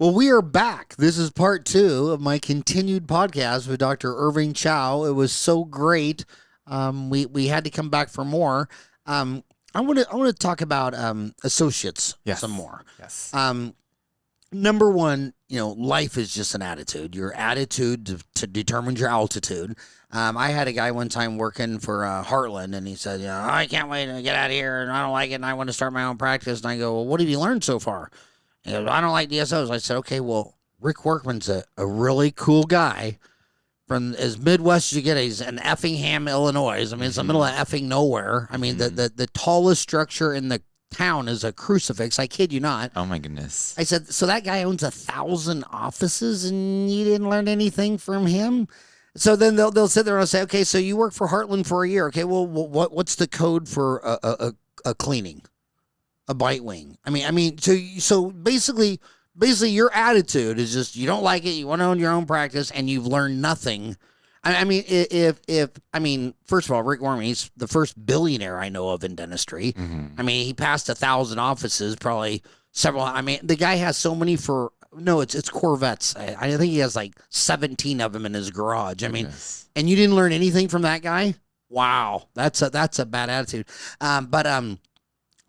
Well, we are back. This is part 2 of my continued podcast with Dr. Irving Chao. It was so great. We had to come back for more. I want to talk about associates some more. Yes. Number one, life is just an attitude. Your attitude to determines your altitude. I had a guy one time working for Heartland, and he said, I can't wait to get out of here, and I don't like it, and I want to start my own practice. And I go, well, what have you learned so far? He goes, I don't like DSOs. I said, okay, well, Rick Workman's a really cool guy from as Midwest as you get. He's in Effingham, Illinois. I mean, it's the middle of effing nowhere. I mean, the tallest structure in the town is a crucifix. I kid you not. Oh, my goodness. I said, so that guy owns 1,000 offices and you didn't learn anything from him? So then they'll sit there and say, okay, so you work for Heartland for a year. Okay, well, what's the code for a cleaning? A bite wing. I mean, so basically your attitude is just you don't like it. You want to own your own practice, and you've learned nothing. I mean, first of all, Rick Worman, he's the first billionaire I know of in dentistry. I mean, he passed 1,000 offices, probably several. I mean, the guy has so many it's Corvettes. I think he has like 17 of them in his garage. I mean, and you didn't learn anything from that guy? Wow, that's a bad attitude.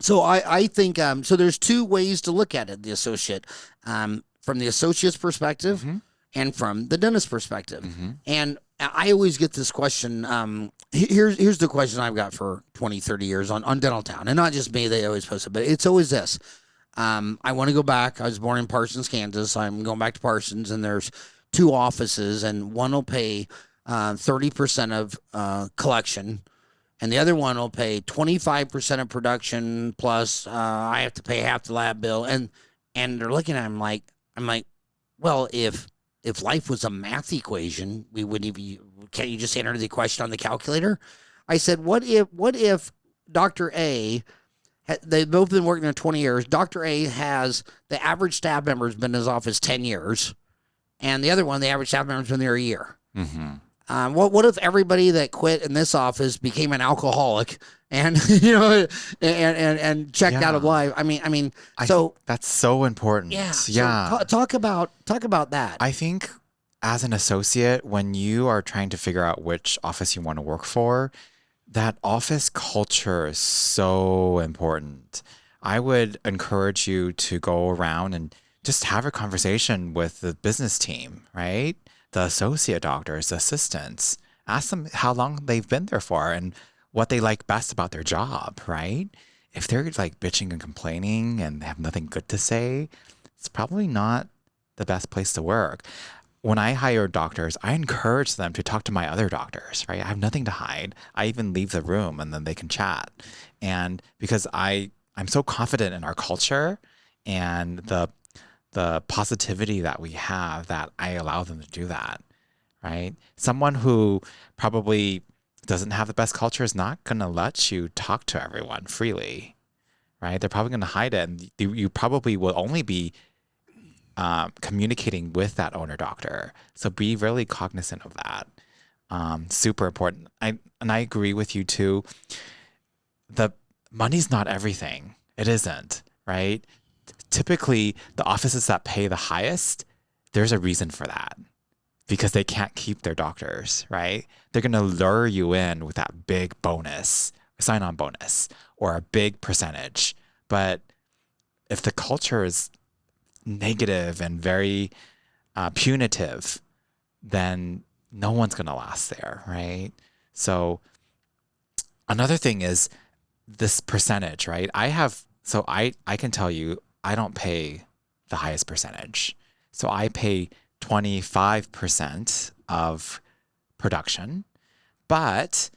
So I think, so there's two ways to look at it, the associate, from the associate's perspective and from the dentist's perspective. And I always get this question. Here's the question I've got for 20, 30 years on Dental Town. And not just me, they always post it, but it's always this. I want to go back. I was born in Parsons, Kansas. I'm going back to Parsons, and there's 2 offices, and one will pay 30% of collection, and the other one will pay 25% of production plus I have to pay half the lab bill. And they're looking at him like, I'm like, well, if life was a math equation, we wouldn't even, can't you just enter the question on the calculator? I said, what if Dr. A, they've both been working there 20 years. Dr. A has, the average staff member has been in his office 10 years. And the other one, the average staff member has been there a year. What if everybody that quit in this office became an alcoholic and and checked out of life? I mean, so that's so important. Yeah. So talk about that. I think as an associate, when you are trying to figure out which office you want to work for, that office culture is so important. I would encourage you to go around and just have a conversation with the business team, right? The associate doctors, the assistants, ask them how long they've been there for and what they like best about their job, right? If they're like bitching and complaining and they have nothing good to say, it's probably not the best place to work. When I hire doctors, I encourage them to talk to my other doctors, right? I have nothing to hide. I even leave the room and then they can chat. And because I'm so confident in our culture and the positivity that we have, that I allow them to do that, right? Someone who probably doesn't have the best culture is not going to let you talk to everyone freely, right? They're probably going to hide it, and you probably will only be communicating with that owner doctor. So be really cognizant of that. Super important. I agree with you too. The money's not everything. It isn't, right? Typically, the offices that pay the highest, there's a reason for that, because they can't keep their doctors, right? They're going to lure you in with that big bonus, sign-on bonus, or a big percentage. But if the culture is negative and very punitive, then no one's going to last there, right? So another thing is this percentage, right? I can tell you, I don't pay the highest percentage. So I pay 25% of production, but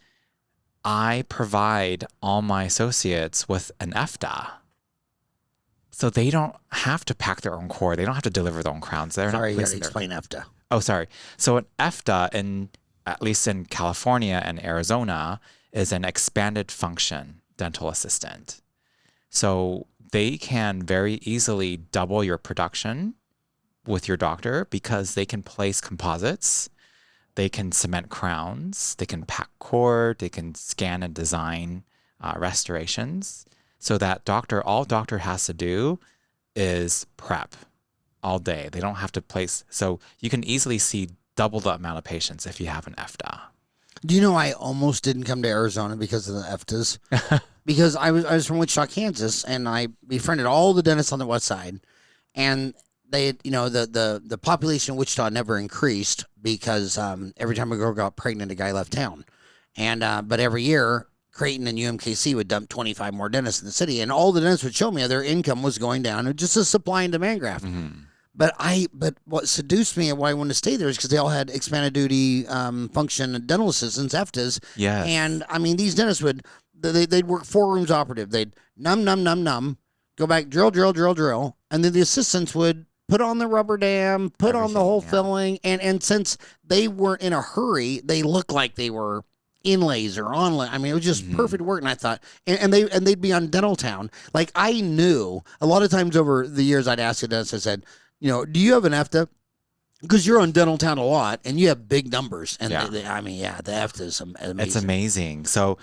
I provide all my associates with an FDA. So they don't have to pack their own core. They don't have to deliver their own crowns. Sorry, you got to explain FDA. Oh, sorry. So an FDA, at least in California and Arizona, is an expanded function dental assistant. So they can very easily double your production with your doctor because they can place composites, they can cement crowns, they can pack cord, they can scan and design restorations. So that all doctor has to do is prep all day. They don't have to place. So you can easily see double the amount of patients if you have an EFTA. Do you know I almost didn't come to Arizona because of the EFTAs? Because I was from Wichita, Kansas, and I befriended all the dentists on the west side, and they, the population of Wichita never increased because every time a girl got pregnant, a guy left town, and but every year Creighton and UMKC would dump 25 more dentists in the city, and all the dentists would show me their income was going down. It was just a supply and demand graph. But what seduced me and why I wanted to stay there is because they all had expanded duty function dental assistants, EFTAs. Yes. And I mean, these dentists they'd work 4 rooms operative. They'd numb, go back, drill, and then the assistants would put on the rubber dam, put on the whole filling, and since they weren't in a hurry, they looked like they were inlays or onlay. I mean, it was just perfect work. And I thought, and they'd be on Dental Town. Like, I knew a lot of times over the years, I'd ask a dentist, I said, do you have an EFTA? Because you're on Dental Town a lot, and you have big numbers. And the EFTA is amazing. It's amazing. So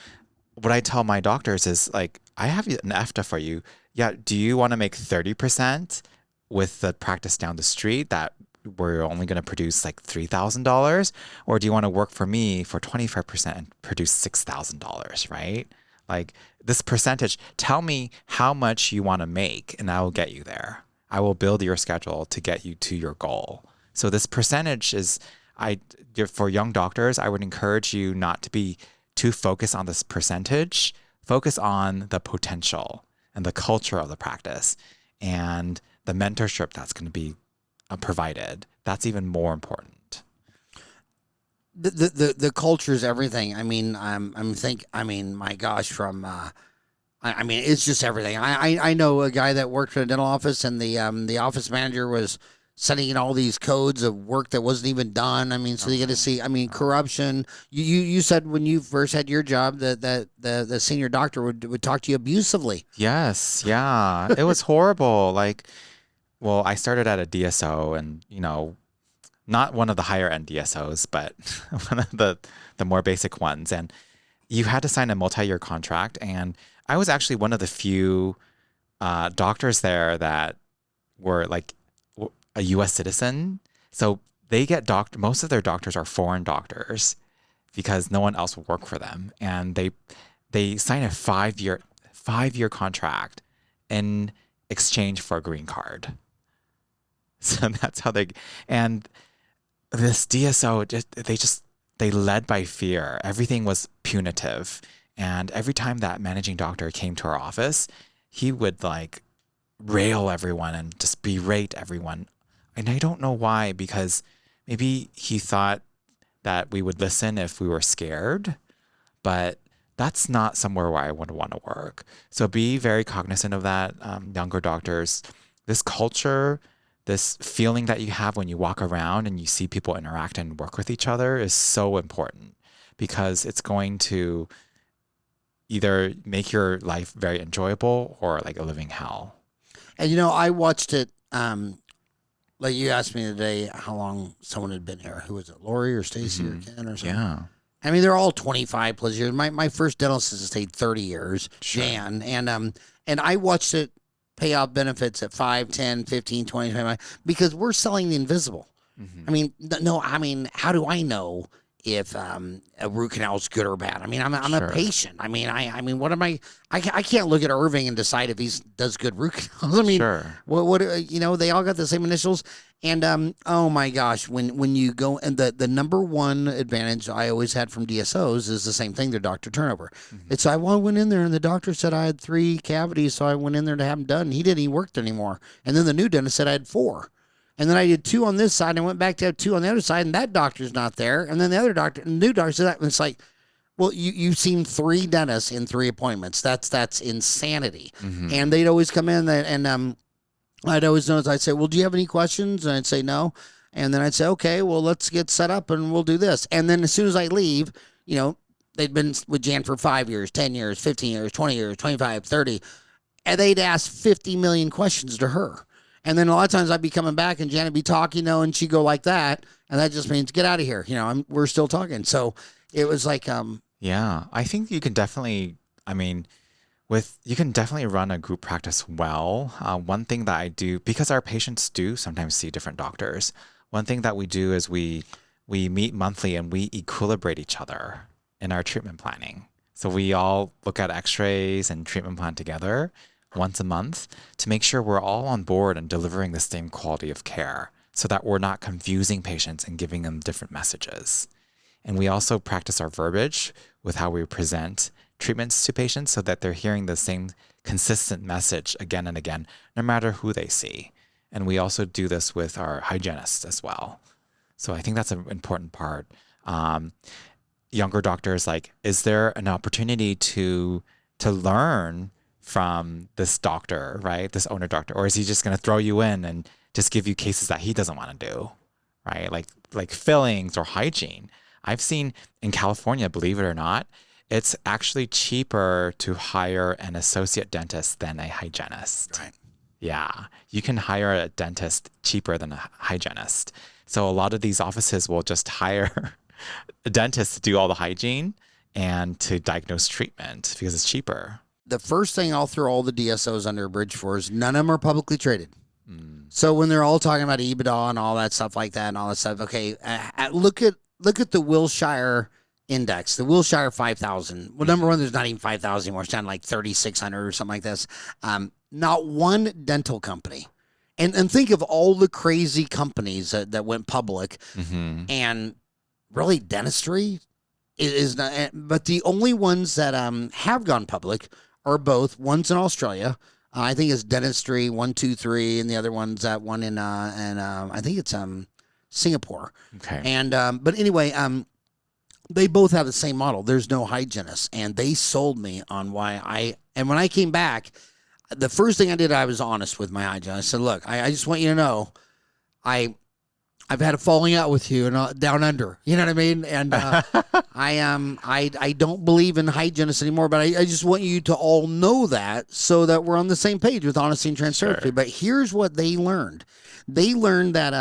what I tell my doctors is, like, I have an EFTA for you. Yeah, do you want to make 30% with the practice down the street that we're only going to produce like $3,000? Or do you want to work for me for 25% and produce $6,000, right? Like, this percentage, tell me how much you want to make, and I will get you there. I will build your schedule to get you to your goal. So this percentage is, for young doctors, I would encourage you not to be too focused on this percentage. Focus on the potential and the culture of the practice and the mentorship that's going to be provided. That's even more important. The culture is everything. I mean, my gosh, I mean, it's just everything. I know a guy that worked for a dental office, and the office manager was sending in all these codes of work that wasn't even done. I mean, so you get to see, corruption. You said when you first had your job that the senior doctor would talk to you abusively. Yes. Yeah. It was horrible. Like, well, I started at a DSO, and, not one of the higher end DSOs, but one of the more basic ones. And you had to sign a multi-year contract. And I was actually one of the few doctors there that were like a U.S. citizen. So they get most of their doctors are foreign doctors because no one else will work for them. And they sign a 5-year contract in exchange for a green card. So that's how and this DSO, they led by fear. Everything was punitive. And every time that managing doctor came to our office, he would like rail everyone and just berate everyone. And I don't know why, because maybe he thought that we would listen if we were scared, but that's not somewhere where I would want to work. So be very cognizant of that, younger doctors. This culture, this feeling that you have when you walk around and you see people interact and work with each other is so important, because it's going to either make your life very enjoyable or like a living hell. And I watched it. Like you asked me today how long someone had been here. Who was it, Lori or Stacy or Ken or something? Yeah. I mean, they're all 25 plus years. My first dental assistant stayed 30 years, Sure. Jan. And I watched it pay off benefits at 5, 10, 15, 20, 25, because we're selling the invisible. I mean, how do I know if a root canal is good or bad? I mean, I'm Sure. a patient. I mean, what am I can't look at Irving and decide if he does good root canals. I mean, Sure. what they all got the same initials. And oh my gosh, when you go, and the number one advantage I always had from DSOs is the same thing, their doctor turnover. It's I went in there and the doctor said I had 3 cavities, so I went in there to have them done. He didn't even work anymore. And then the new dentist said I had 4. And then I did 2 on this side and went back to have 2 on the other side, and that doctor's not there. And then the other doctor, and the new doctor said that. And it's like, well, you've seen 3 dentists in 3 appointments. That's insanity. And they'd always come in and I'd always notice, I'd say, well, do you have any questions? And I'd say no. And then I'd say, okay, well, let's get set up and we'll do this. And then as soon as I leave, they'd been with Jan for 5 years, 10 years, 15 years, 20 years, 25, 30. And they'd ask 50 million questions to her. And then a lot of times I'd be coming back and Jan would be talking, and she'd go like that. And that just means get out of here. We're still talking. So it was like, Yeah, I think you can definitely, You can definitely run a group practice well. One thing that I do, because our patients do sometimes see different doctors, one thing that we do is we meet monthly and we equilibrate each other in our treatment planning. So we all look at x-rays and treatment plan together once a month to make sure we're all on board and delivering the same quality of care so that we're not confusing patients and giving them different messages. And we also practice our verbiage with how we present treatments to patients so that they're hearing the same consistent message again and again, no matter who they see. And we also do this with our hygienists as well. So I think that's an important part. Younger doctors, like, is there an opportunity to learn from this doctor, right? This owner doctor, or is he just going to throw you in and just give you cases that he doesn't want to do, right? Like fillings or hygiene. I've seen in California, believe it or not, it's actually cheaper to hire an associate dentist than a hygienist. Right. Yeah, you can hire a dentist cheaper than a hygienist. So a lot of these offices will just hire a dentist to do all the hygiene and to diagnose treatment because it's cheaper. The first thing I'll throw all the DSOs under a bridge for is none of them are publicly traded. So when they're all talking about EBITDA and all that stuff like that and all that stuff, okay, look at the Wilshire index, the Wilshire 5,000. Well, number one, there's not even 5,000 anymore. It's down to like 3,600 or something like this. Not one dental company. And think of all the crazy companies that went public, and really dentistry is not. But the only ones that have gone public are both. One's in Australia. I think it's Dentistry 123, and the other one's that one in I think it's Singapore. Okay. And but anyway, they both have the same model. There's no hygienist, and they sold me on why when I came back, the first thing I did, I was honest with my hygienist. I said, look, I just want you to know, I've had a falling out with you and down under, you know what I mean? And I don't believe in hygienists anymore, but I just want you to all know that so that we're on the same page with honesty and transparency. Sure. But here's what they learned. They learned that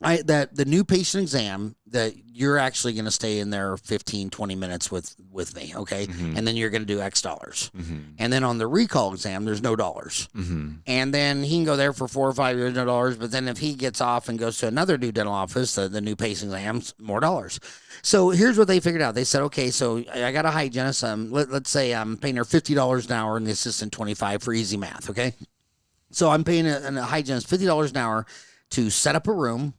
that the new patient exam, that you're actually going to stay in there 15, 20 minutes with me, okay? And then you're going to do X dollars. And then on the recall exam, there's no dollars. And then he can go there for 4 or 5 years, no dollars. But then if he gets off and goes to another new dental office, the new patient exams, more dollars. So here's what they figured out. They said, okay, so I got a hygienist. Let's say I'm paying her $50 an hour and the assistant $25 for easy math, okay? So I'm paying a hygienist $50 an hour to set up a room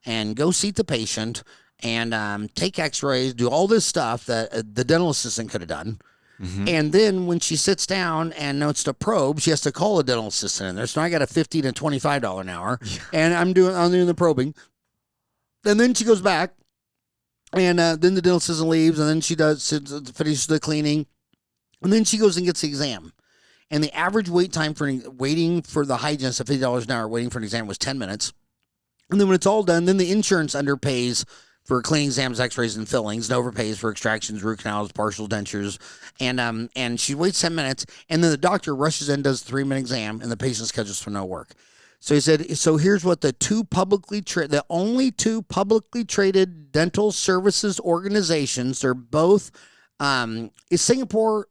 and go seat the patient and take x-rays, do all this stuff that the dental assistant could have done. And then when she sits down and notes to probe, she has to call a dental assistant in there. So I got a $50 to $25 an hour, and I'm doing the probing. And then she goes back, and then the dental assistant leaves, and then she finishes the cleaning, and then she goes and gets the exam. And the average wait time for waiting for the hygienist at $50 an hour, waiting for an exam, was 10 minutes. And then when it's all done, then the insurance underpays for cleaning exams, x-rays, and fillings, and overpays for extractions, root canals, partial dentures. And she waits 10 minutes, and then the doctor rushes in, does a 3-minute exam, and the patient schedules for no work. So he said, so here's what the only two publicly traded dental services organizations, they're both, is Singapore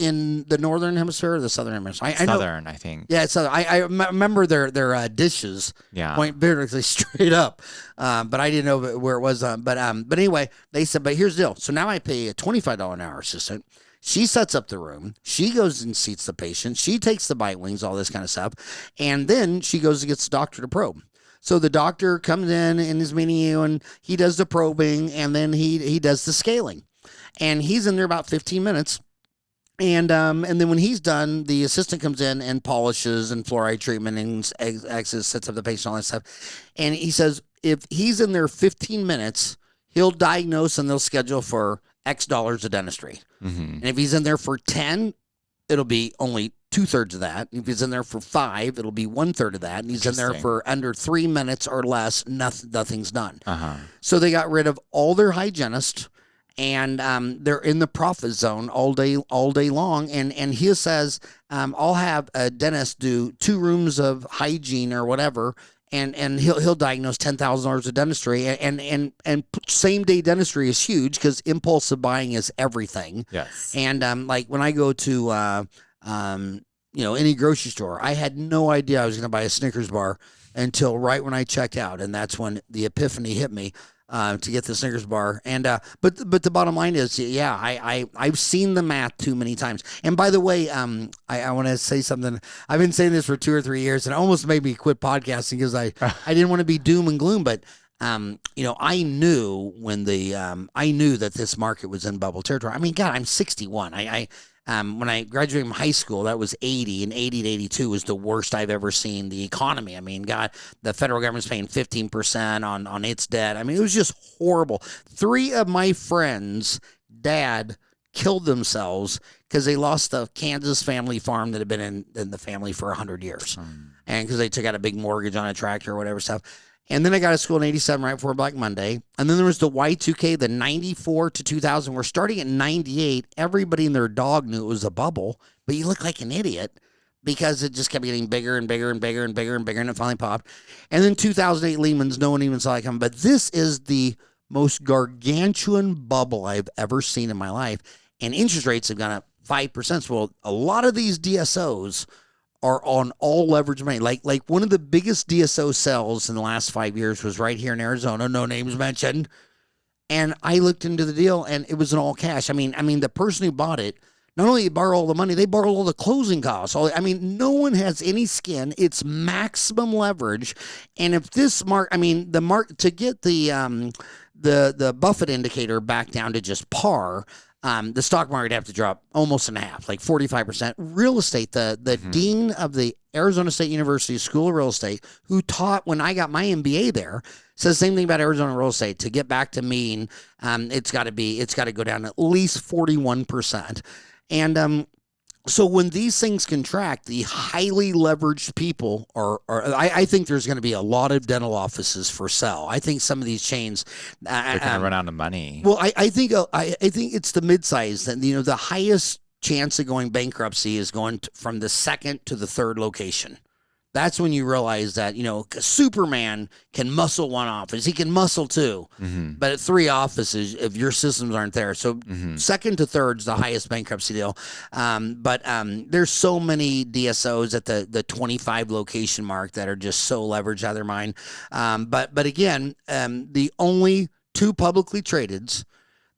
in the northern hemisphere or the southern hemisphere? Southern, I think. Yeah, it's southern. I remember their dishes point vertically straight up, but I didn't know where it was. But anyway, they said, but here's the deal. So now I pay a $25 an hour assistant. She sets up the room. She goes and seats the patient. She takes the bite wings, all this kind of stuff, and then she goes and gets the doctor to probe. So the doctor comes in and is meeting you, and he does the probing, and then he does the scaling, and he's in there about 15 minutes. And then when he's done, the assistant comes in and polishes and fluoride treatment and exits, sets up the patient, all that stuff. And he says if he's in there 15 minutes, he'll diagnose and they'll schedule for X dollars of dentistry. And if he's in there for 10, it'll be only 2/3 of that. If he's in there for 5, it'll be 1/3 of that. And he's in there for under 3 minutes or less, nothing's done. So they got rid of all their hygienists. And they're in the profit zone all day long. And he says, I'll have a dentist do 2 rooms of hygiene or whatever, and he'll diagnose $10,000 of dentistry, and same day dentistry is huge because impulsive buying is everything. Yes. And like when I go to any grocery store, I had no idea I was going to buy a Snickers bar until right when I checked out, and that's when the epiphany hit me. To get the Snickers bar, and but the bottom line is, yeah, I've seen the math too many times. And by the way, I want to say something. I've been saying this for 2 or 3 years, and it almost made me quit podcasting because I didn't want to be doom and gloom. But I knew I knew that this market was in bubble territory. I mean, God, I'm 61. When I graduated from high school, that was 80, and 80 to 82 was the worst I've ever seen the economy. I mean, God, the federal government's paying 15% on its debt. I mean, it was just horrible. 3 of my friends' dad killed themselves because they lost the Kansas family farm that had been in the family for 100 years. And because they took out a big mortgage on a tractor or whatever stuff. And then I got to school in 87 right before Black Monday. And then there was the Y2K, the 94 to 2000. We're starting at 98. Everybody and their dog knew it was a bubble, but you look like an idiot because it just kept getting bigger and bigger and bigger and bigger and bigger, and it finally popped. And then 2008 Lehman's, no one even saw it coming. But this is the most gargantuan bubble I've ever seen in my life. And interest rates have gone up 5%. Well, a lot of these DSOs are on all leverage money. Like one of the biggest DSO sales in the last 5 years was right here in Arizona, no names mentioned. And I looked into the deal, and it was an all cash. I mean, the person who bought it, not only borrowed all the money, they borrowed all the closing costs. No one has any skin. It's maximum leverage. And if this to get the Buffett indicator back down to just par, the stock market would have to drop almost in half, like 45%. Real estate, the dean of the Arizona State University School of Real Estate, who taught when I got my MBA there, says the same thing about Arizona real estate. To get back to mean, it's got to go down at least 41%. And so when these things contract, the highly leveraged people I think there's going to be a lot of dental offices for sale. I think some of these chains they're going to run out of money. Well, I think it's the midsize that the highest chance of going bankruptcy is going from the second to the third location. That's when you realize that, Superman can muscle one office. He can muscle 2. But at 3 offices, if your systems aren't there. So second to third's the highest bankruptcy deal. But there's so many DSOs at the 25 location mark that are just so leveraged out of their mind. But again, the only 2 publicly tradeds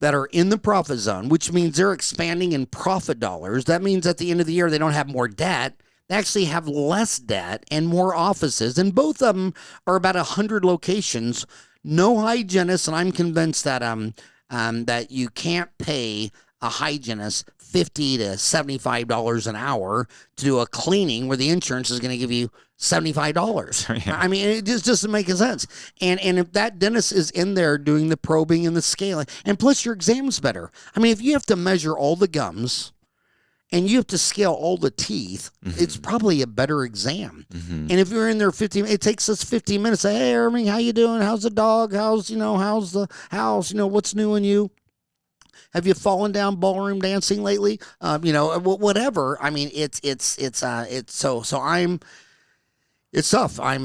that are in the profit zone, which means they're expanding in profit dollars. That means at the end of the year, they don't have more debt. They actually have less debt and more offices, and both of them are about 100 locations. No hygienists, and I'm convinced that that you can't pay a hygienist $50 to $75 an hour to do a cleaning where the insurance is going to give you $75. Yeah. I mean, it just doesn't make sense. And if that dentist is in there doing the probing and the scaling, and plus your exam's better. I mean, if you have to measure all the gums and you have to scale all the teeth, it's probably a better exam. And if you're in there 15, it takes us 15 minutes. Say, hey, Irving, how you doing? How's the dog? How's the house? what's new in you? Have you fallen down ballroom dancing lately? Whatever. I mean, it's tough. I'm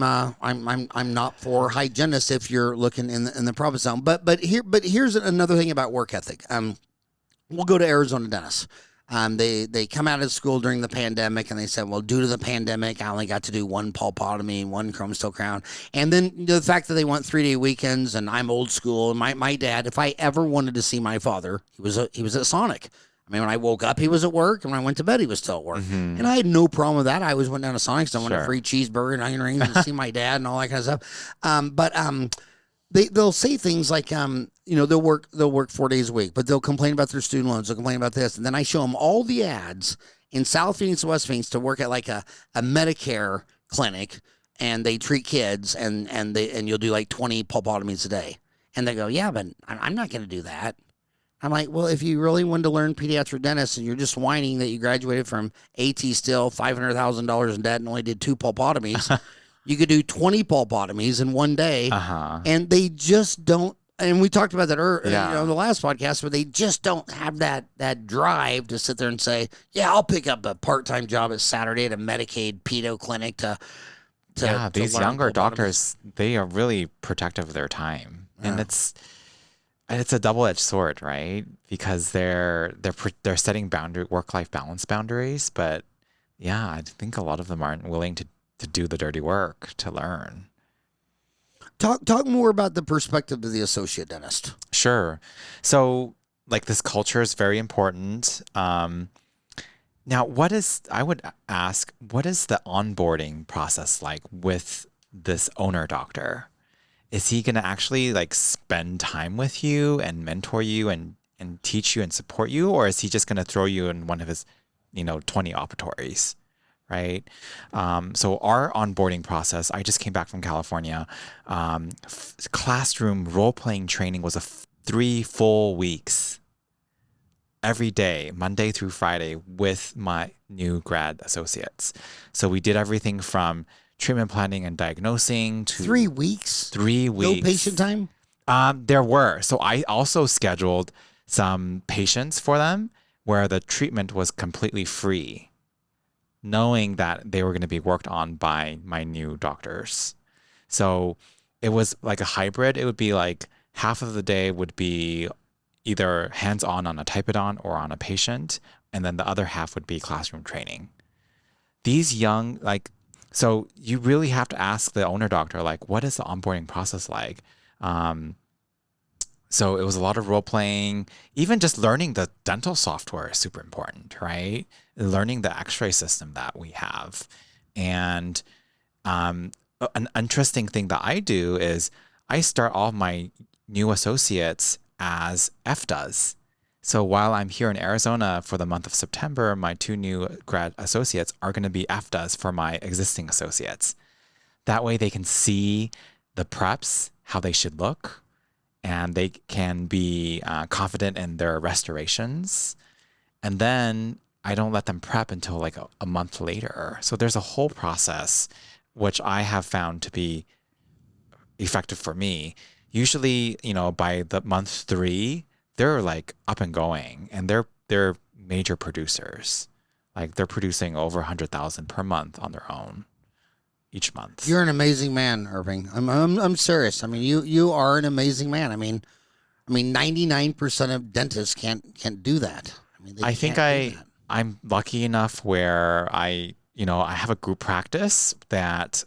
not for hygienists if you're looking in the profit zone. But here's another thing about work ethic. We'll go to Arizona dentists. They come out of school during the pandemic, and they said, well, due to the pandemic, I only got to do 1 pulpotomy, 1 chromostil crown. And then the fact that they want 3-day weekends, and I'm old school, and my dad, if I ever wanted to see my father, he was at Sonic. I mean, when I woke up, he was at work, and when I went to bed, he was still at work. And I had no problem with that. I always went down to Sonic's, and I wanted a free cheeseburger and onion rings to see my dad and all that kind of stuff. They'll say things like, they'll work 4 days a week, but they'll complain about their student loans. They'll complain about this. And then I show them all the ads in South Phoenix, West Phoenix to work at like a Medicare clinic, and they treat kids, and you'll do like 20 pulpotomies a day. And they go, yeah, but I'm not going to do that. I'm like, well, if you really wanted to learn pediatric dentist and you're just whining that you graduated from AT Still, $500,000 in debt, and only did 2 pulpotomies, you could do 20 pulpotomies in 1 day. And they just don't. And we talked about that in the last podcast, where they just don't have that drive to sit there and say, yeah, I'll pick up a part-time job at Saturday at a Medicaid pedo clinic to Yeah, to these learn younger phlebotomist. doctors, they are really protective of their time. And it's a double-edged sword, right? Because they're setting work-life balance boundaries, but yeah, I think a lot of them aren't willing to do the dirty work to learn. Talk more about the perspective of the associate dentist. Sure. So like this culture is very important. Now, I would ask, what is the onboarding process like with this owner doctor? Is he going to actually like spend time with you and mentor you and teach you and support you? Or is he just going to throw you in one of his, 20 operatories? Right. So our onboarding process, I just came back from California. Classroom role-playing training was 3 full weeks every day, Monday through Friday, with my new grad associates. So we did everything from treatment planning and diagnosing to 3 weeks. 3 weeks. No patient time. There were. So I also scheduled some patients for them where the treatment was completely free, knowing that they were going to be worked on by my new doctors. So it was like a hybrid. It would be like half of the day would be either hands-on on a typodont or on a patient, and then the other half would be classroom training. These young, so you really have to ask the owner doctor, like, what is the onboarding process like? So it was a lot of role playing, even just learning the dental software is super important, right? Learning the X-ray system that we have. And an interesting thing that I do is I start all my new associates as FDAs. So while I'm here in Arizona for the month of September, my 2 new grad associates are going to be FDAs for my existing associates. That way they can see the preps, how they should look, and they can be confident in their restorations. And then I don't let them prep until like a month later. So there's a whole process which I have found to be effective for me. Usually, by the month 3, they're like up and going, and they're major producers. Like they're producing over 100,000 per month on their own each month. You're an amazing man, Irving. I'm serious. I mean, you are an amazing man. I mean, 99% of dentists can't do that. I mean, I think I'm lucky enough where I have a group practice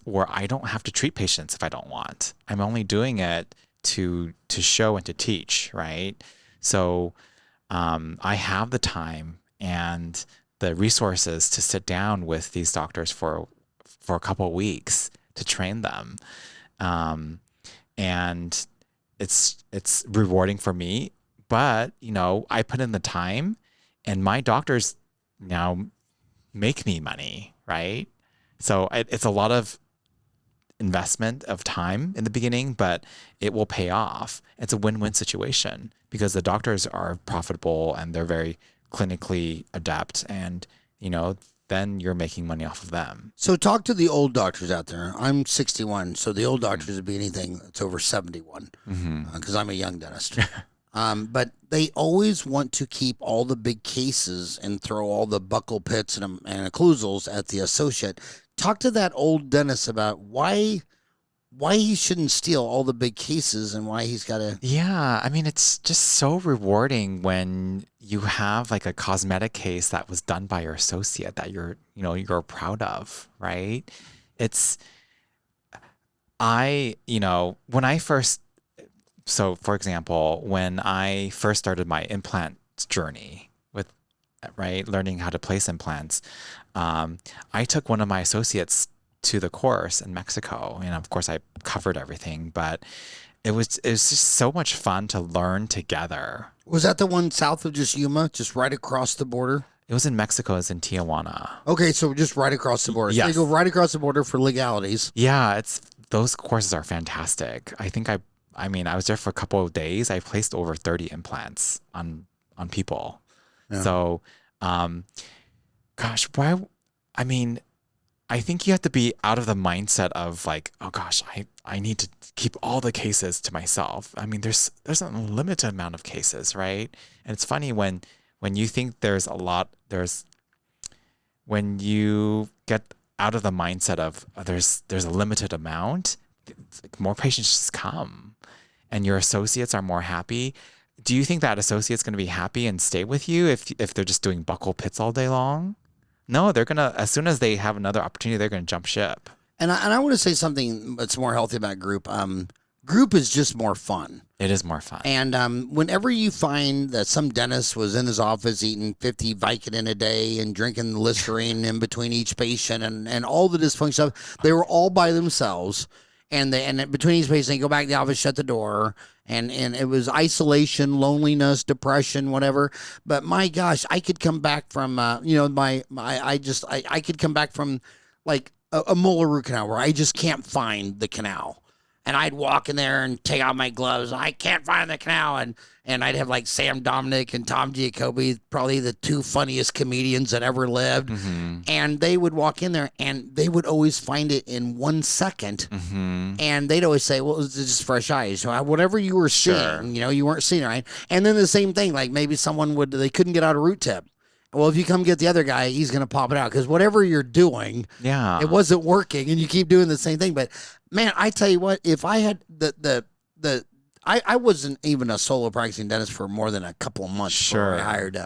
where I don't have to treat patients if I don't want. I'm only doing it to show and to teach, right? So I have the time and the resources to sit down with these doctors for a couple of weeks to train them, and it's rewarding for me. But I put in the time, and my doctors now make me money, right? So it's a lot of investment of time in the beginning, but it will pay off. It's a win-win situation because the doctors are profitable and they're very clinically adept, and then you're making money off of them. So talk to the old doctors out there. I'm 61, so the old doctors would be anything that's over 71 because I'm a young dentist. But they always want to keep all the big cases and throw all the buccal pits and occlusals at the associate. Talk to that old dentist about why he shouldn't steal all the big cases and why he's got to. Yeah, I mean, it's just so rewarding when you have like a cosmetic case that was done by your associate that you're proud of, right? When I first, so for example, when I first started my implant journey with, right, learning how to place implants, I took one of my associates to the course in Mexico, and of course I covered everything, but it was just so much fun to learn together. Was that the one south of just Yuma, just right across the border? It was in Mexico. It was in Tijuana. Okay, so just right across the border. Yes. So they go right across the border for legalities. Yeah, those courses are fantastic. I think I was there for a couple of days. I placed over 30 implants on people. Yeah. So, gosh, why? I mean, I think you have to be out of the mindset of like, oh gosh, I need to keep all the cases to myself. I mean, there's an unlimited amount of cases, right? And it's funny when you think there's a lot, when you get out of the mindset of there's a limited amount, like more patients just come, and your associates are more happy. Do you think that associate's going to be happy and stay with you if they're just doing buccal pits all day long? No, they're gonna, as soon as they have another opportunity, they're gonna jump ship. And I want to say something that's more healthy about group. Group is just more fun. It is more fun. And whenever you find that some dentist was in his office eating 50 Vicodin a day and drinking Listerine in between each patient and all the dysfunction stuff, they were all by themselves. And between each patient, they go back to the office, shut the door. And it was isolation, loneliness, depression, whatever. But my gosh, I could come back from, I could come back from like a molar root canal where I just can't find the canal. And I'd walk in there and take out my gloves. I can't find the canal. And I'd have like Sam Dominic and Tom Giacobbe, probably the two funniest comedians that ever lived. Mm-hmm. And they would walk in there and they would always find it in 1 second. Mm-hmm. And they'd always say, well, it's just fresh eyes. So whatever you were seeing, you weren't seeing it, right? And then the same thing, like maybe they couldn't get out a root tip. Well, if you come get the other guy, he's going to pop it out because whatever you're doing, it wasn't working, and you keep doing the same thing. But man, I tell you what, if I had I wasn't even a solo practicing dentist for more than a couple of months before I hired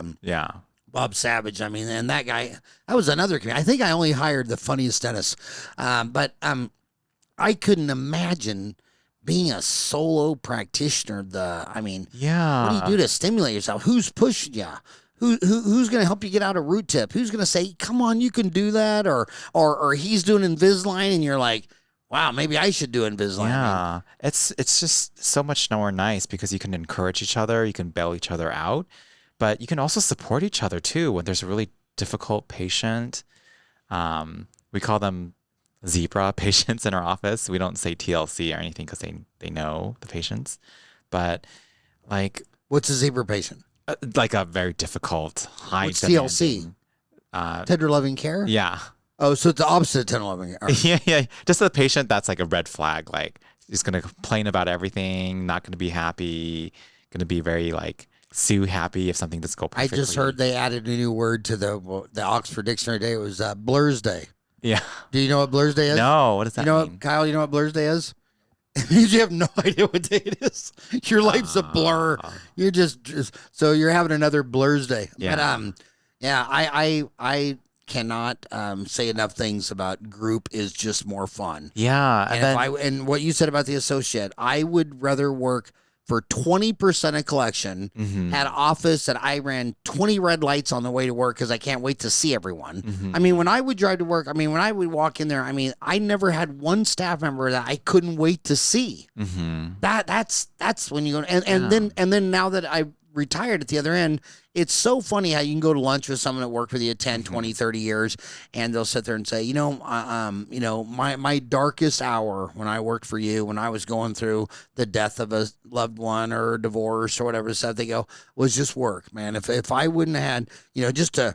Bob Savage. I mean, and that guy, that was another comedian. I think I only hired the funniest dentist, but I couldn't imagine being a solo practitioner. What do you do to stimulate yourself? Who's pushing you? Who's going to help you get out a root tip? Who's going to say, come on, you can do that? Or he's doing Invisalign and you're like, wow, maybe I should do Invisalign. Yeah, it's just so much more nice because you can encourage each other, you can bail each other out, but you can also support each other too when there's a really difficult patient. We call them zebra patients in our office. We don't say TLC or anything because they know the patients. But like, what's a zebra patient? Like a very difficult, high What's TLC? Tender loving care? Yeah. Oh, so it's the opposite of tender loving care. Yeah. Just the patient that's like a red flag, like he's going to complain about everything, not going to be happy, going to be very like sue happy if something doesn't go perfectly. I just heard they added a new word to the Oxford Dictionary today. It was Blur's Day. Yeah. Do you know what Blur's Day is? No, what does that mean? Kyle, you know what Blur's Day is? It means you have no idea what day it is. Your life's a blur. You're just so you're having another Blur's Day. Yeah. But I cannot say enough things about group is just more fun. Yeah. And what you said about the associate, I would rather work for 20% of collection at an office that I ran 20 red lights on the way to work because I can't wait to see everyone. I mean, when I would drive to work, when I would walk in there, I never had one staff member that I couldn't wait to see. That's when you go and then now that I retired at the other end, it's so funny how you can go to lunch with someone that worked with you 10, 20, 30 years, and they'll sit there and say, my darkest hour when I worked for you, when I was going through the death of a loved one or a divorce or whatever stuff, they go, was just work, man. If I wouldn't have had, just to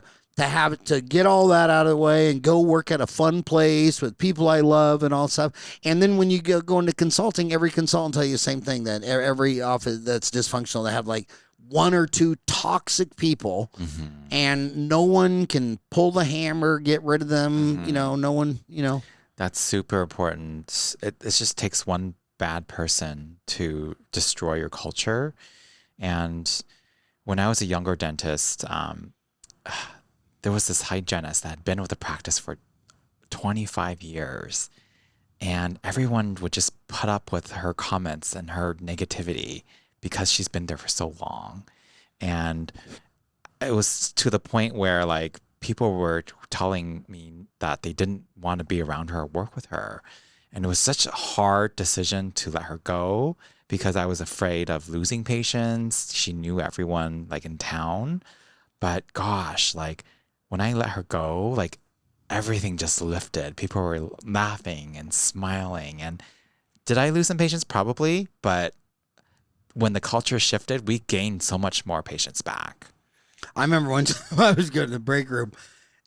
get all that out of the way and go work at a fun place with people I love and all stuff. And then when you go into consulting, every consultant tell you the same thing, that every office that's dysfunctional, they have like one or two toxic people and no one can pull the hammer, get rid of them. No one, That's super important. It just takes one bad person to destroy your culture. And when I was a younger dentist, there was this hygienist that had been with the practice for 25 years. And everyone would just put up with her comments and her negativity because she's been there for so long. And it was to the point where like people were telling me that they didn't want to be around her or work with her. And it was such a hard decision to let her go because I was afraid of losing patients. She knew everyone like in town. But gosh, like when I let her go, like everything just lifted. People were laughing and smiling. And did I lose some patients? Probably. But when the culture shifted, we gained so much more patients back. I remember one time I was going to the break room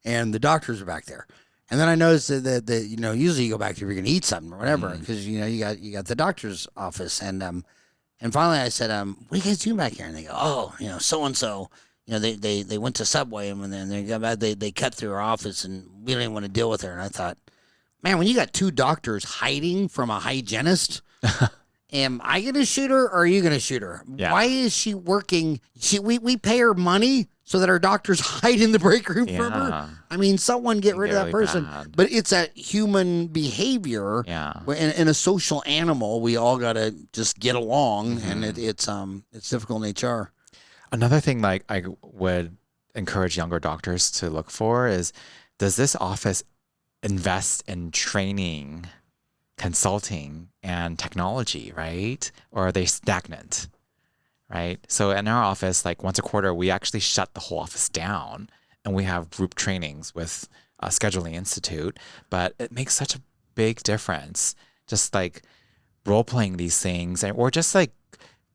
and the doctors were back there. And then I noticed that usually you go back there if you're going to eat something or whatever, because, you got the doctor's office. And finally I said, what are you guys doing back here? And they go, oh, so-and-so, they went to Subway and then they got back, they cut through our office and we don't even want to deal with her. And I thought, man, when you got two doctors hiding from a hygienist, am I going to shoot her or are you going to shoot her? Yeah. Why is she working? We pay her money so that our doctors hide in the break room from her. I mean, someone get rid of that person. Bad. But it's a human behavior. Yeah. In a social animal, we all got to just get along, and it's difficult in HR. Another thing like I would encourage younger doctors to look for is, does this office invest in training, consulting, and technology, right? Or are they stagnant, right? So in our office, like once a quarter, we actually shut the whole office down and we have group trainings with Scheduling Institute, but it makes such a big difference. Just like role-playing these things or just like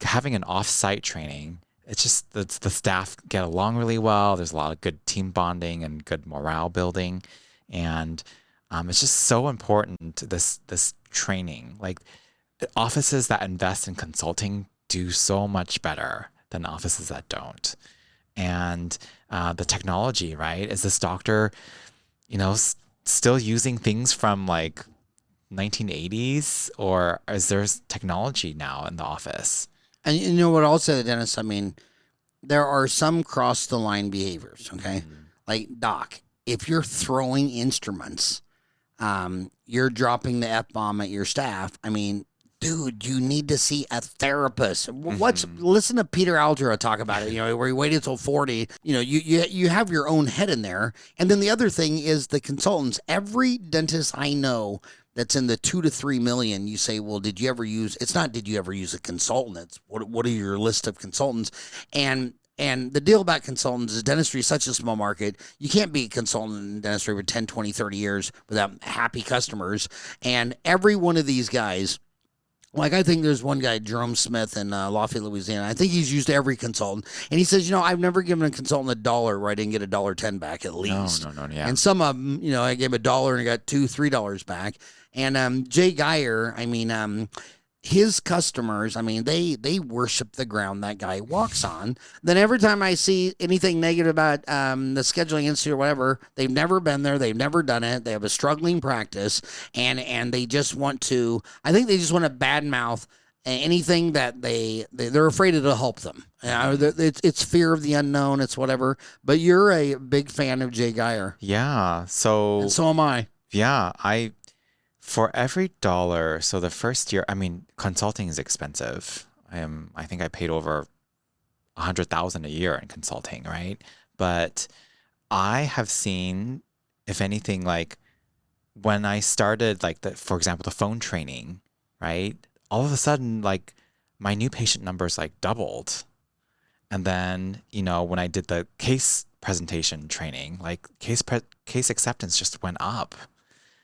having an off-site training. It's just the staff get along really well. There's a lot of good team bonding and good morale building. And it's just so important, this training. Like offices that invest in consulting do so much better than offices that don't. And the technology, right? Is this doctor, still using things from like 1980s, or is there technology now in the office? And you know what? I'll say, the dentist, I mean, there are some cross the line behaviors, okay? Like, doc, if you're throwing instruments, you're dropping the F-bomb at your staff, I mean, dude, you need to see a therapist. Listen to Peter Algera talk about it, where he waited till 40. You have your own head in there. And then the other thing is the consultants. Every dentist I know that's in the 2 to 3 million, you say, well, did you ever use a consultant? It's what are your list of consultants? And the deal about consultants is dentistry is such a small market. You can't be a consultant in dentistry for 10, 20, 30 years without happy customers. And every one of these guys, like I think there's one guy, Jerome Smith in Lafayette, Louisiana. I think he's used every consultant. And he says, I've never given a consultant $1 where I didn't get $1.10 back at least. No, yeah. And some of them, I gave him $1 and I got $2, $3 back. And Jay Geyer, I mean, his customers, I mean, they worship the ground that guy walks on. Then every time I see anything negative about the Scheduling Institute or whatever, they've never been there, they've never done it, they have a struggling practice, and they just want to, I think they just want to badmouth anything that they're afraid it'll help them. It's fear of the unknown, it's whatever. But you're a big fan of Jay Geyer. Yeah, And so am I. Yeah, for every $1, so the first year, I mean, consulting is expensive. I think I paid over $100,000 a year in consulting, right? But I have seen, if anything, like when I started, like for example, the phone training, right? All of a sudden, like my new patient numbers like doubled, and then when I did the case presentation training, like case acceptance just went up.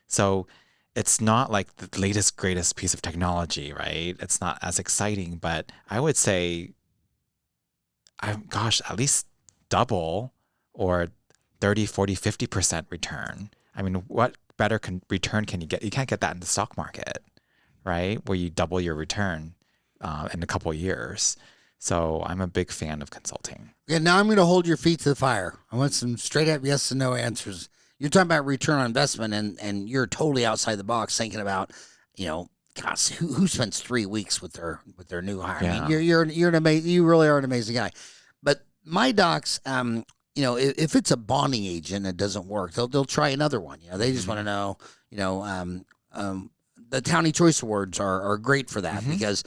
So it's not like the latest, greatest piece of technology, right? It's not as exciting, but I would say, at least double or 30, 40, 50% return. I mean, what better return can you get? You can't get that in the stock market, right? Where you double your return in a couple of years. So I'm a big fan of consulting. Yeah, now I'm going to hold your feet to the fire. I want some straight up yes and no answers. You're talking about return on investment, and you're totally outside the box thinking about, gosh, who spends 3 weeks with their new hire? Yeah. I mean, you really are an amazing guy. But my docs, if it's a bonding agent and it doesn't work, they'll try another one. They just want to know, the Townie Choice Awards are great for that because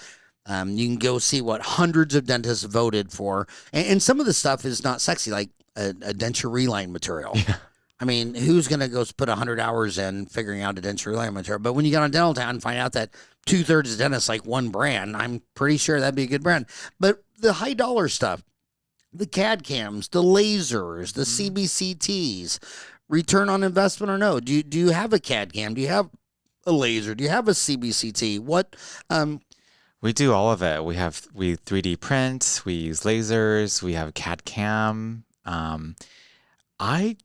you can go see what hundreds of dentists voted for, and some of the stuff is not sexy, like a denture reline material. Yeah. I mean, who's going to go put 100 hours in figuring out a denture reline material? But when you get on Dental Town and find out that 2/3 of dentists like one brand, I'm pretty sure that'd be a good brand. But the high dollar stuff, the CADCAMs, the lasers, the CBCTs, return on investment or no? Do you have a CAD-CAM? Do you have a laser? Do you have a CBCT? What? We do all of it. We 3D print, we use lasers, we have CAD-CAM. I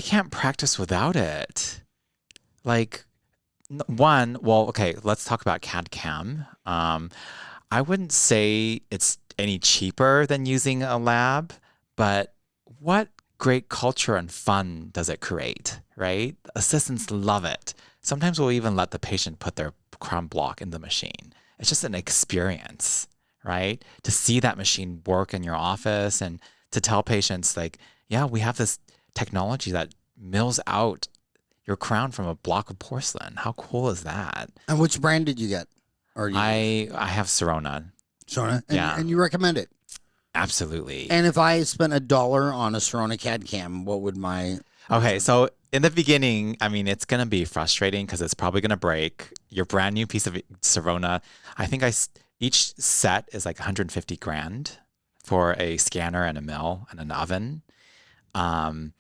can't practice without it. Like, okay, let's talk about CAD-CAM. I wouldn't say it's any cheaper than using a lab, but what great culture and fun does it create, right? Assistants love it. Sometimes we'll even let the patient put their crown block in the machine. It's just an experience, right? To see that machine work in your office and to tell patients like, yeah, we have this technology that mills out your crown from a block of porcelain. How cool is that? And which brand did you get? Or I have Sirona. Sona? Yeah. And you recommend it? Absolutely. And if I spent $1 on a Sirona CAD-CAM, what would my... Okay, so in the beginning, I mean, it's going to be frustrating because it's probably going to break. Your brand new piece of Sirona, I think each set is like 150 grand for a scanner and a mill and an oven. And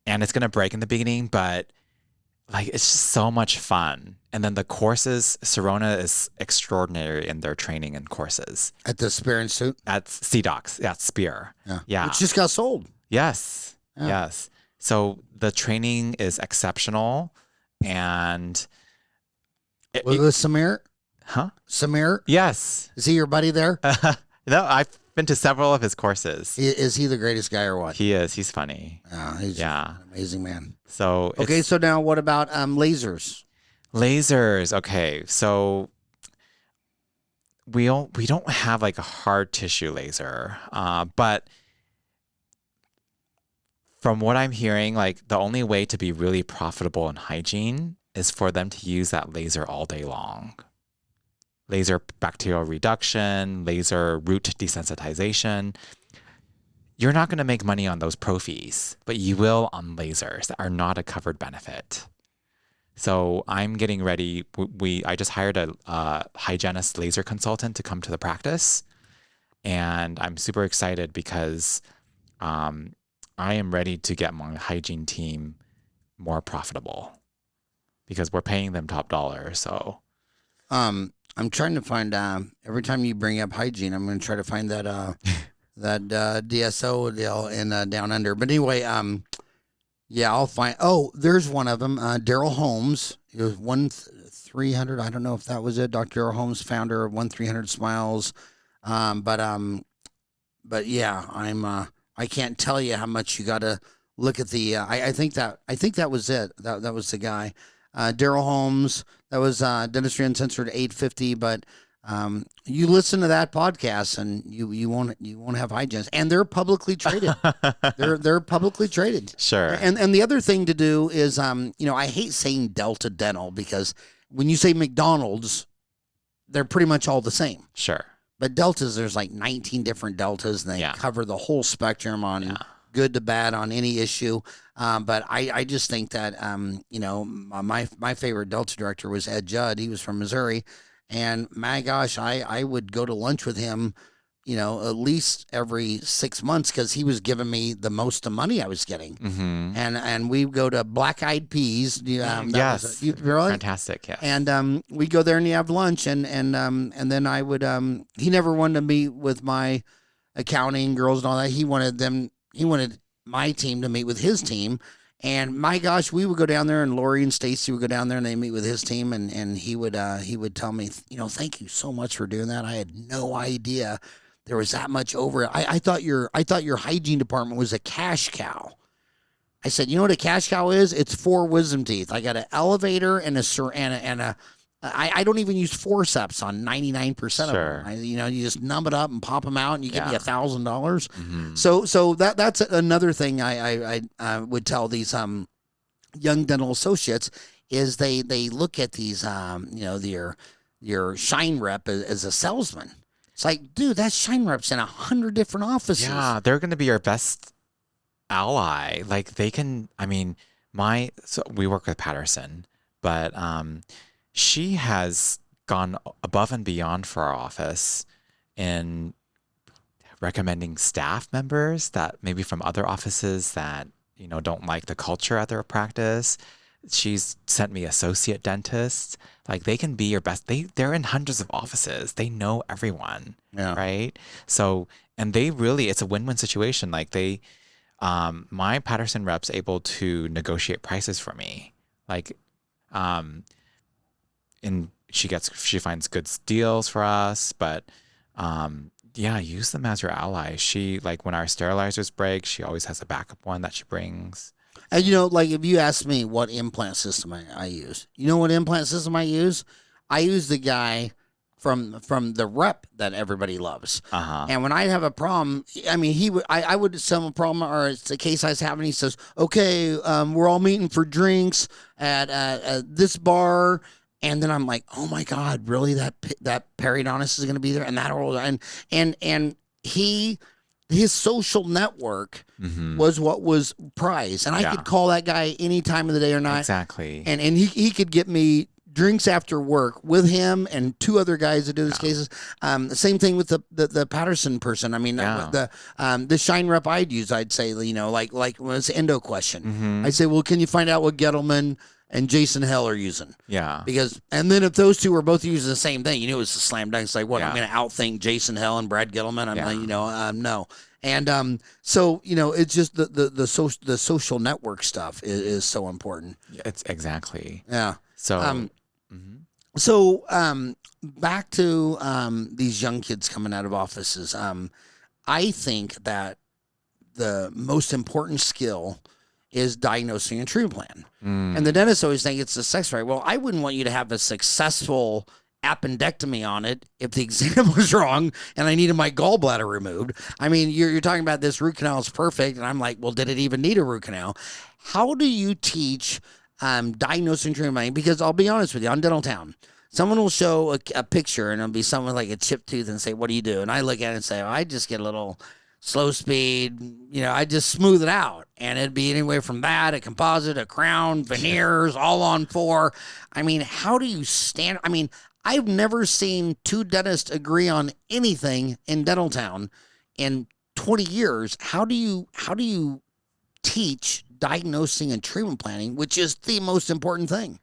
it's going to break in the beginning, but like it's just so much fun. And then the courses, Sirona is extraordinary in their training and courses. At the Spear Institute? At CDocs, at Spear. Yeah. Yeah. Which just got sold. Yes. Yeah. Yes. So the training is exceptional and With Samir? huh? Samir? Yes. Is he your buddy there? No, I've been to several of his courses. Is he the greatest guy or what? He is. He's funny. He's Yeah. an amazing man. So Okay, so now what about lasers? lasers. Okay. So we don't have like a hard tissue laser, but from what I'm hearing, like the only way to be really profitable in hygiene is for them to use that laser all day long. Laser bacterial reduction, laser root desensitization. You're not going to make money on those pro fees, but you will on lasers that are not a covered benefit. So I'm getting ready. I just hired a hygienist laser consultant to come to the practice, and I'm super excited because I am ready to get my hygiene team more profitable because we're paying them top dollar. So, I'm trying to find. Every time you bring up hygiene, I'm going to try to find that that DSO deal in Down Under. But anyway, yeah, I'll find. Oh, there's one of them. Daryl Holmes. It was 1-300. I don't know if that was it. Dr. Daryl Holmes, founder of 1-300 Smiles. But yeah, I can't tell you how much you got to look at the. I think that was it. That was the guy, Daryl Holmes. That was Dentistry Uncensored 850. But you listen to that podcast and you won't have hygienists, and they're publicly traded. they're publicly traded. sure. And the other thing to do is I hate saying Delta Dental because when you say McDonald's, they're pretty much all the same. Sure. But deltas, there's like 19 different deltas, and they cover the whole spectrum on good to bad on any issue. But I just think that, my favorite delta director was Ed Judd. He was from Missouri. And my gosh, I would go to lunch with him, at least every 6 months because he was giving me the most of money I was getting. Mm-hmm. And we go to Black Eyed Peas. Yes. Really? Fantastic. Yeah. And we go there and you have lunch, and then I would he never wanted to meet with my accounting girls and all that. He wanted my team to meet with his team. And my gosh, we would go down there, and Lori and Stacy would go down there, and they meet with his team, and he would tell me, thank you so much for doing that. I had no idea there was that much over it. I thought your hygiene department was a cash cow. I said, you know what a cash cow is? It's 4 wisdom teeth. I got an elevator and I don't even use forceps on 99% of them. You just numb it up and pop them out, and you give me $1,000. Mm-hmm. So that's another thing I would tell these young dental associates is they look at these your shine rep as a salesman. It's like, dude, that shine rep's in 100 different offices. Yeah, they're going to be your best ally. Like they can. I mean, so we work with Patterson, but she has gone above and beyond for our office in recommending staff members that maybe from other offices that don't like the culture at their practice. She's sent me associate dentists. Like they can be your best. They're in hundreds of offices. They know everyone. Yeah. Right. So, and it's a win-win situation. Like my Patterson rep's able to negotiate prices for me. Like, she finds good deals for us, but Yeah, use them as your ally. She, like, when our sterilizers break, she always has a backup one that she brings. And like if you ask me what implant system I use, you know what implant system I use? I use the guy from the rep that everybody loves. Uh-huh. And when I have a problem, I mean, I would sell him a problem, or it's a case I was having. He says, "Okay, we're all meeting for drinks at this bar." And then I'm like, "Oh my God, really? That periodontist is going to be there?" And that old and he his social network was what was prized, and I could call that guy any time of the day or night. Exactly. And he could get me drinks after work with him and two other guys that do these cases. The same thing with the Patterson person. I mean, the Shine rep I'd use, I'd say, like when it's endo question, I'd say, well, can you find out what Gettleman and Jason Hell are using? Yeah. And then if those two were both using the same thing, it was a slam dunk. It's like, what, Yeah. I'm going to outthink Jason Hell and Brad Gettleman? I'm like, no. And so it's just the social network stuff is so important. It's exactly. Yeah. So So back to these young kids coming out of offices. I think that the most important skill is diagnosing a treatment plan. And the dentists always think it's the sex rate. Well, I wouldn't want you to have a successful appendectomy on it if the exam was wrong and I needed my gallbladder removed. I mean, you're talking about this root canal is perfect, and I'm like, well, did it even need a root canal? How do you teach diagnosing treatment planning? Because I'll be honest with you, on Dental Town, someone will show a picture and it'll be someone like a chipped tooth and say, what do you do? And I look at it and say, I just get a little slow speed, I just smooth it out. And it'd be anywhere from that, a composite, a crown, veneers, all on 4. I mean, how do you stand? I mean, I've never seen two dentists agree on anything in Dental Town in 20 years. How do you teach diagnosing and treatment planning, which is the most important thing?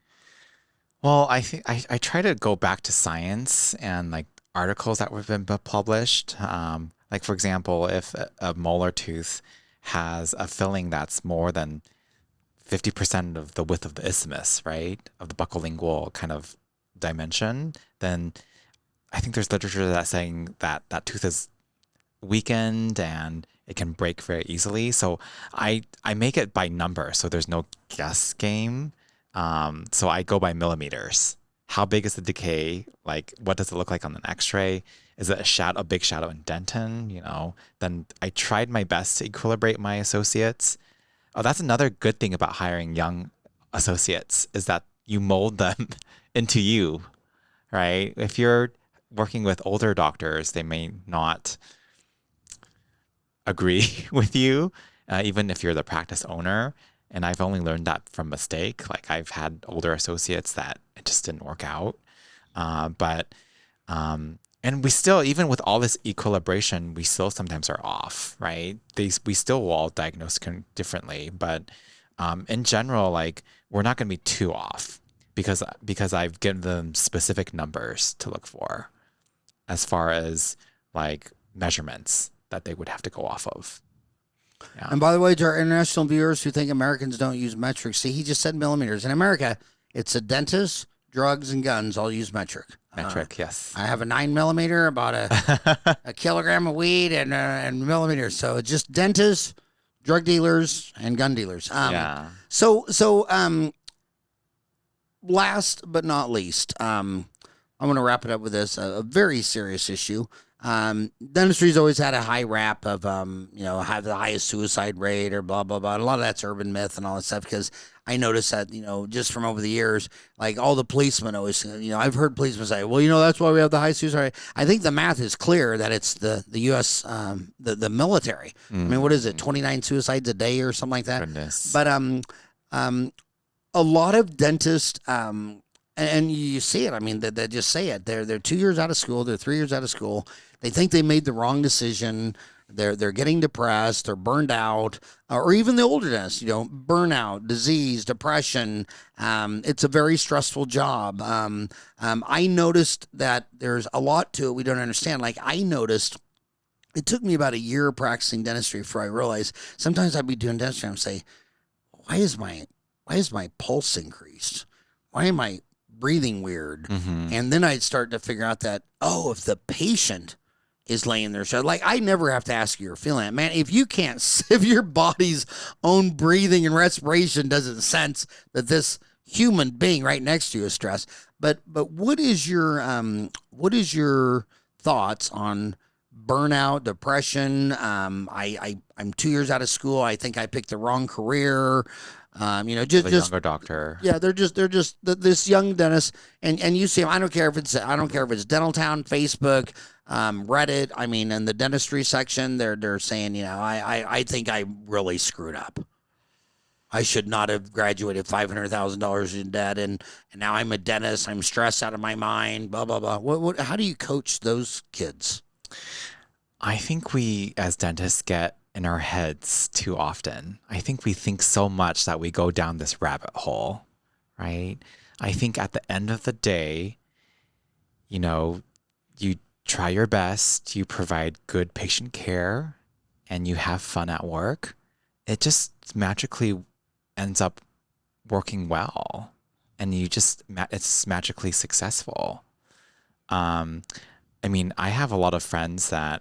Well, I think I try to go back to science and like articles that have been published. Like, for example, if a molar tooth has a filling that's more than 50% of the width of the isthmus, right, of the buccolingual kind of dimension, then I think there's literature that's saying that that tooth is weakened and it can break very easily. So I make it by number, so there's no guess game. So I go by millimeters. How big is the decay? Like, what does it look like on an X-ray? Is it a big shadow in dentin? Then I tried my best to equilibrate my associates. Oh, that's another good thing about hiring young associates, is that you mold them into you, right? If you're working with older doctors, they may not agree with you, even if you're the practice owner. And I've only learned that from mistake. Like, I've had older associates that it just didn't work out. And we still, even with all this equilibration, we still sometimes are off, right? We still will all diagnose differently. But in general, like, we're not going to be too off because I've given them specific numbers to look for as far as like measurements that they would have to go off of. Yeah. And by the way, to our international viewers who think Americans don't use metric, see, he just said millimeters. In America, it's a dentist, drugs, and guns all use metric. Metric, yes. I have a 9 millimeter, about a kilogram of weed, and millimeters. So it's just dentists, drug dealers, and gun dealers. Yeah. So last but not least, I'm going to wrap it up with this, a very serious issue. Dentistry's always had a high rap of, have the highest suicide rate or blah, blah, blah. And a lot of that's urban myth and all that stuff, because I noticed that, just from over the years, like all the policemen always, I've heard policemen say, well, that's why we have the high suicide rate. I think the math is clear that it's the U.S., the military. I mean, what is it, 29 suicides a day or something like that? Goodness. But a lot of dentists, and you see it. I mean, they just say it. They're 2 years out of school. They're 3 years out of school. They think they made the wrong decision. They're getting depressed. They're burned out, or even the older dentists. Burnout, disease, depression. It's a very stressful job. I noticed that there's a lot to it we don't understand. Like, I noticed it took me about a year of practicing dentistry before I realized sometimes I'd be doing dentistry and I'd say, why is my pulse increased? Why am I breathing weird? And then I'd start to figure out that, if the patient is laying there. So like, I never have to ask you your feeling, man. If you can't, if your body's own breathing and respiration doesn't sense that this human being right next to you is stressed. But what is your thoughts on burnout, depression? I'm 2 years out of school. I think I picked the wrong career. Just younger doctor. Yeah, they're just this young dentist, and you see them. I don't care if it's Dental Town, Facebook, Reddit. I mean, in the dentistry section, they're saying, I think I really screwed up. I should not have graduated $500,000 in debt, and now I'm a dentist. I'm stressed out of my mind. Blah blah blah. How do you coach those kids? I think we as dentists get in our heads too often. I think we think so much that we go down this rabbit hole, right? I think at the end of the day, you try your best, you provide good patient care, and you have fun at work. It just magically ends up working well, and it's magically successful. I mean, I have a lot of friends that,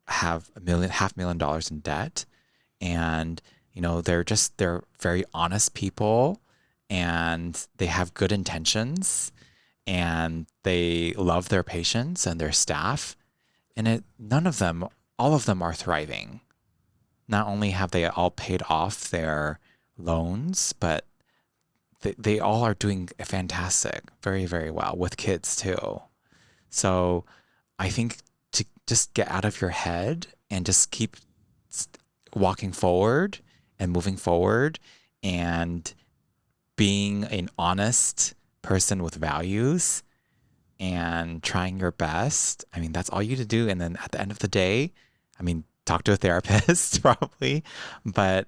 have $500,000 in debt, and, they're very honest people, and they have good intentions, and they love their patients and their staff, and all of them are thriving. Not only have they all paid off their loans, but they all are doing fantastic, very, very well with kids too. So I think to just get out of your head and just keep walking forward and moving forward and being an honest person with values and trying your best. I mean, that's all you to do. And then at the end of the day, I mean, talk to a therapist probably, but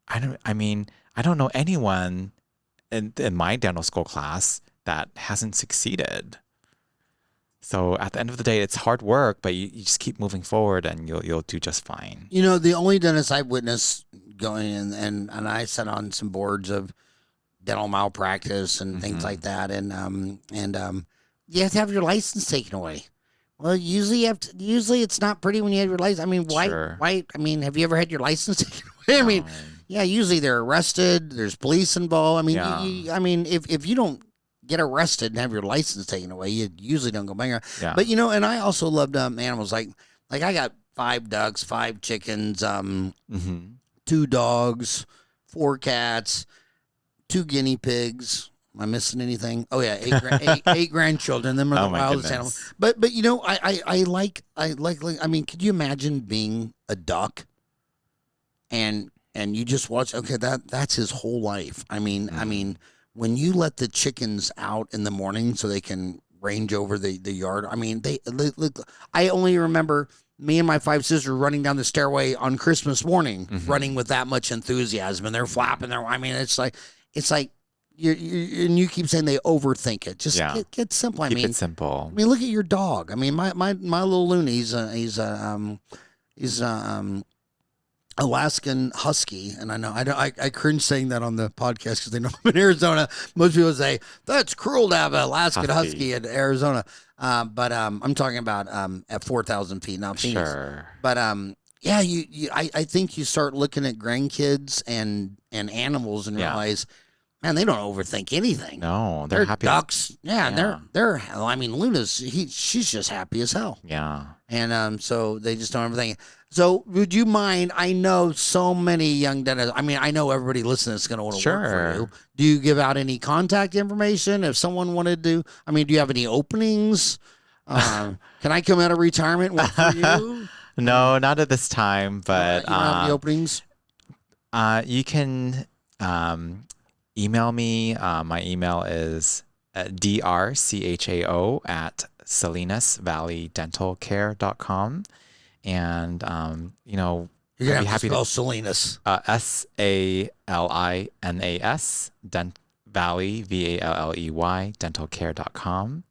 I don't know anyone in my dental school class that hasn't succeeded. So at the end of the day, it's hard work, but you just keep moving forward and you'll do just fine. The only dentist I've witnessed going in, and I sat on some boards of dental malpractice and things like that, and you have to have your license taken away. Well, usually it's not pretty when you have your license. I mean, why? Sure. Why? I mean, have you ever had your license taken away? I mean, yeah, usually they're arrested. There's police involved. I mean, if you don't get arrested and have your license taken away, you usually don't go bankrupt. Yeah. But and I also loved animals. Like I got 5 ducks, 5 chickens, 2 dogs, 4 cats, 2 guinea pigs. Am I missing anything? Oh yeah, 8 grandchildren. Them are the wildest animals. But I like. I mean, could you imagine being a duck, and you just watch? Okay, that's his whole life. I mean, when you let the chickens out in the morning so they can range over the yard. I mean, they I only remember me and my 5 sisters running down the stairway on Christmas morning, running with that much enthusiasm, and they're flapping their. I mean, it's like. You keep saying they overthink it. Just get simple. Keep it simple. I mean, look at your dog. I mean, my little Looney, he's Alaskan Husky, and I cringe saying that on the podcast because they know I'm in Arizona. Most people say that's cruel to have an Alaskan Husky in Arizona, but I'm talking about at 4,000 feet, not Phoenix. Sure. But I think you start looking at grandkids and animals and realize. Man, they don't overthink anything. No, they're happy. Ducks. Yeah. They're. I mean, Luna's. She's just happy as hell. Yeah. And so they just don't overthink. So would you mind? I know so many young dentists. I mean, I know everybody listening is going to want to work for you. Do you give out any contact information if someone wanted to? I mean, do you have any openings? Can I come out of retirement and work for you? No, not at this time. But you don't have any openings. You can. Email me. My email is drchao@salinasvalleydentalcare.com. And, you're going to have to spell Salinas. SALINAS, Valley, VALLEY, dentalcare.com.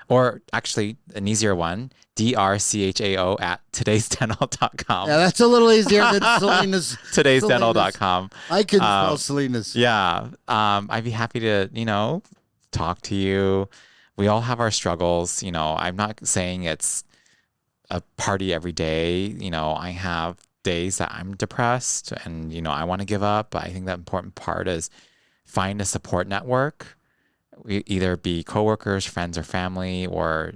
Or actually, an easier one, drchao@todaysdental.com. Yeah, that's a little easier than Salinas. Todaysdental.com. I couldn't spell Salinas. Yeah. I'd be happy to, talk to you. We all have our struggles. I'm not saying it's a party every day. I have days that I'm depressed and, I want to give up. But I think the important part is find a support network, either be coworkers, friends, or family, or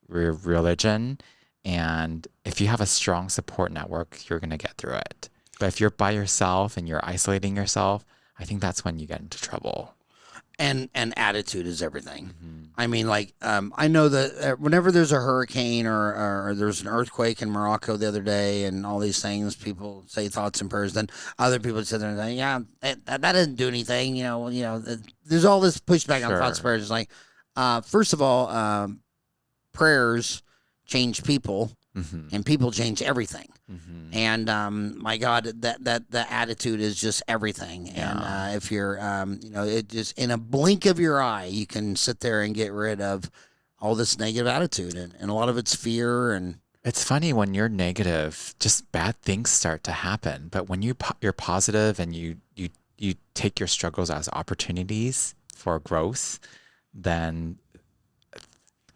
religion. And if you have a strong support network, you're going to get through it. But if you're by yourself and you're isolating yourself, I think that's when you get into trouble. And attitude is everything. I mean, like, I know that whenever there's a hurricane or there's an earthquake in Morocco the other day and all these things, people say thoughts and prayers. Then other people sit there and say, yeah, that doesn't do anything. There's all this pushback on thoughts and prayers. It's like, first of all, prayers change people. And people change everything. And my God, that the attitude is just everything. Yeah. And if you're, it just in a blink of your eye, you can sit there and get rid of all this negative attitude, and a lot of it's fear. And it's funny when you're negative, just bad things start to happen. But when you're positive and you take your struggles as opportunities for growth, then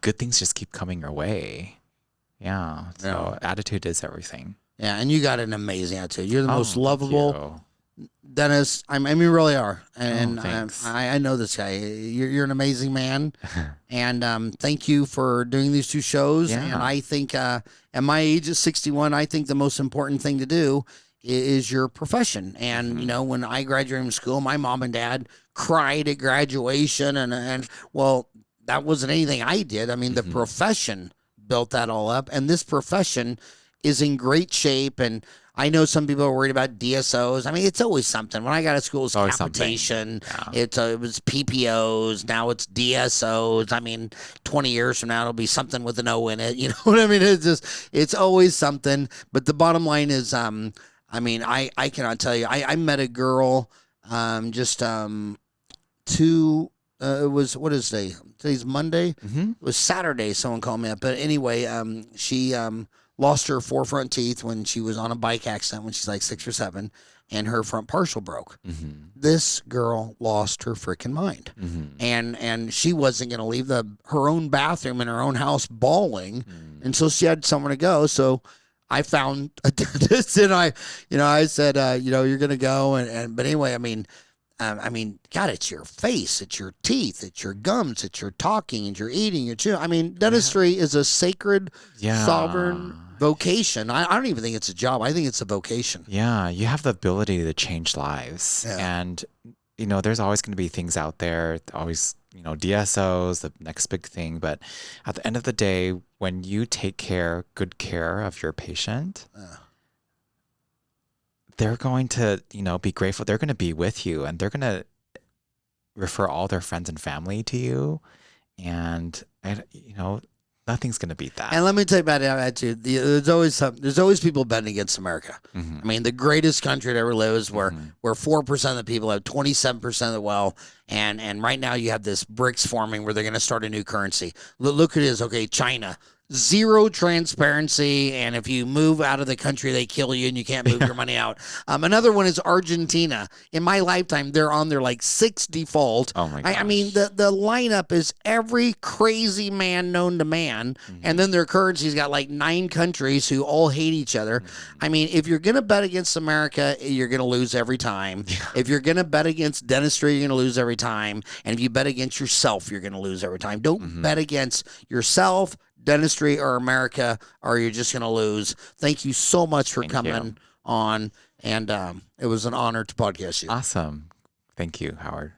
good things just keep coming your way. Yeah. So attitude is everything. Yeah, and you got an amazing attitude. You're the most lovable dentist. I mean, you really are. And I know this guy. You're an amazing man. And thank you for doing these 2 shows. Yeah. And I think at my age of 61, I think the most important thing to do is your profession. And, when I graduated from school, my mom and dad cried at graduation. And well, that wasn't anything I did. I mean, the profession built that all up, and this profession is in great shape. And I know some people are worried about DSOs. I mean, it's always something. When I got to school, it was capitation. Yeah. It was PPOs. Now it's DSOs. I mean, 20 years from now, it'll be something with an O in it. You know what I mean? It's always something. But the bottom line is, I mean, I cannot tell you. I met a girl it was, what is today? Today's Monday. It was Saturday. Someone called me up. But anyway, she lost her 4 front teeth when she was on a bike accident when she's like 6 or 7, and her front partial broke. This girl lost her freaking mind. And she wasn't going to leave her own bathroom in her own house bawling. And so she had somewhere to go. So I found a dentist, and I said, you're going to go. But anyway, I mean, God, it's your face, it's your teeth, it's your gums, it's your talking, it's your eating, your chewing. I mean, dentistry is a sacred, sovereign vocation. I don't even think it's a job. I think it's a vocation. Yeah, you have the ability to change lives. Yeah. And, there's always going to be things out there, always, DSOs, the next big thing. But at the end of the day, when you take good care of your patient, they're going to, be grateful. They're going to be with you, and they're going to refer all their friends and family to you. And, nothing's going to beat that. And let me tell you about attitude. There's always people betting against America. I mean, the greatest country that ever lives, where 4% of the people have 27% of the wealth. And right now you have this BRICS forming where they're going to start a new currency. Look at this. Okay, China. Zero transparency, and if you move out of the country, they kill you, and you can't move your money out. Another one is Argentina. In my lifetime, they're on their 6th default. Oh my gosh. I mean, the lineup is every crazy man known to man, and then their currency's got 9 countries who all hate each other. I mean, if you're going to bet against America, you're going to lose every time. If you're going to bet against dentistry, you're going to lose every time. And if you bet against yourself, you're going to lose every time. Don't bet against yourself, dentistry, or America, or you're just going to lose. Thank you so much for coming on, and it was an honor to podcast you. Awesome. Thank you, Howard.